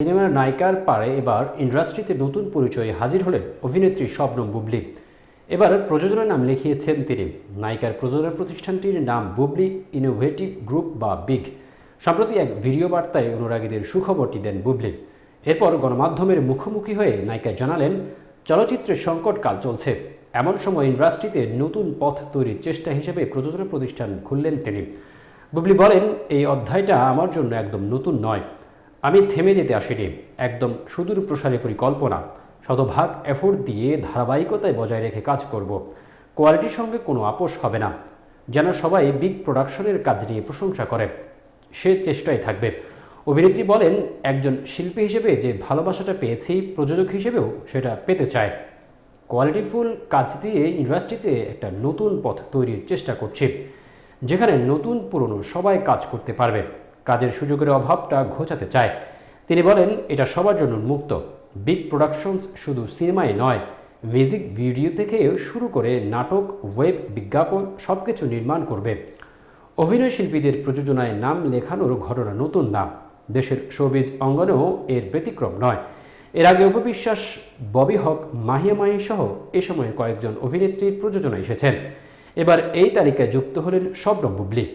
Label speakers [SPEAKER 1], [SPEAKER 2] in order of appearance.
[SPEAKER 1] সিনেমার নায়িকার পারে এবার ইন্ডাস্ট্রিতে নতুন পরিচয়ে হাজির হলেন অভিনেত্রী শবনম বুবলী। এবার প্রযোজনার নাম লিখিয়েছেন তিনি। নায়িকার প্রযোজনা প্রতিষ্ঠানটির নাম বুবলী ইনোভেটিভ গ্রুপ বা বিগ। সম্প্রতি এক ভিডিও বার্তায় অনুরাগীদের সুখবরটি দেন বুবলী। এরপর গণমাধ্যমের মুখোমুখি হয়ে নায়িকা জানালেন, চলচ্চিত্রের সংকটকাল চলছে, এমন সময় ইন্ডাস্ট্রিতে নতুন পথ তৈরির চেষ্টা হিসেবে প্রযোজনা প্রতিষ্ঠান খুললেন তিনি। বুবলী বলেন, এই অধ্যায়টা আমার জন্য একদম নতুন নয়। আমি থেমে যেতে আসিনি, একদম সুদূর প্রসারী পরিকল্পনা, শতভাগ এফোর্ট দিয়ে ধারাবাহিকতায় বজায় রেখে কাজ করব। কোয়ালিটির সঙ্গে কোনো আপোষ হবে না। যেন সবাই বিগ প্রোডাকশনের কাজ নিয়ে প্রশংসা করে, সে চেষ্টাই থাকবে। অভিনেত্রী বলেন, একজন শিল্পী হিসেবে যে ভালোবাসাটা পেয়েছি, প্রযোজক হিসেবেও সেটা পেতে চায়। কোয়ালিটিফুল কাজ দিয়ে ইন্ডাস্ট্রিতে একটা নতুন পথ তৈরির চেষ্টা করছি, যেখানে নতুন পুরনো সবাই কাজ করতে পারবে। কাজের সুযোগের অভাবটা ঘোচাতে চায়। তিনি বলেন, এটা সবার জন্য মুক্ত। বিগ প্রোডাকশনস শুধু সিনেমাই নয়, মিউজিক ভিডিও থেকে শুরু করে নাটক, ওয়েব, বিজ্ঞাপন সব কিছু নির্মাণ করবে। অভিনয় শিল্পীদের প্রযোজনায় নাম লেখানোর ঘটনা নতুন না, দেশের শোবিজ অঙ্গনেও এর ব্যতিক্রম নয়। এর আগে উপবিশ্বাস, ববি হক, মাহিয়া মাহি সহ এ সময়ের কয়েকজন অভিনেত্রীর প্রযোজনা এসেছেন। এবার এই তালিকায় যুক্ত হলেন শবনম বুবলী।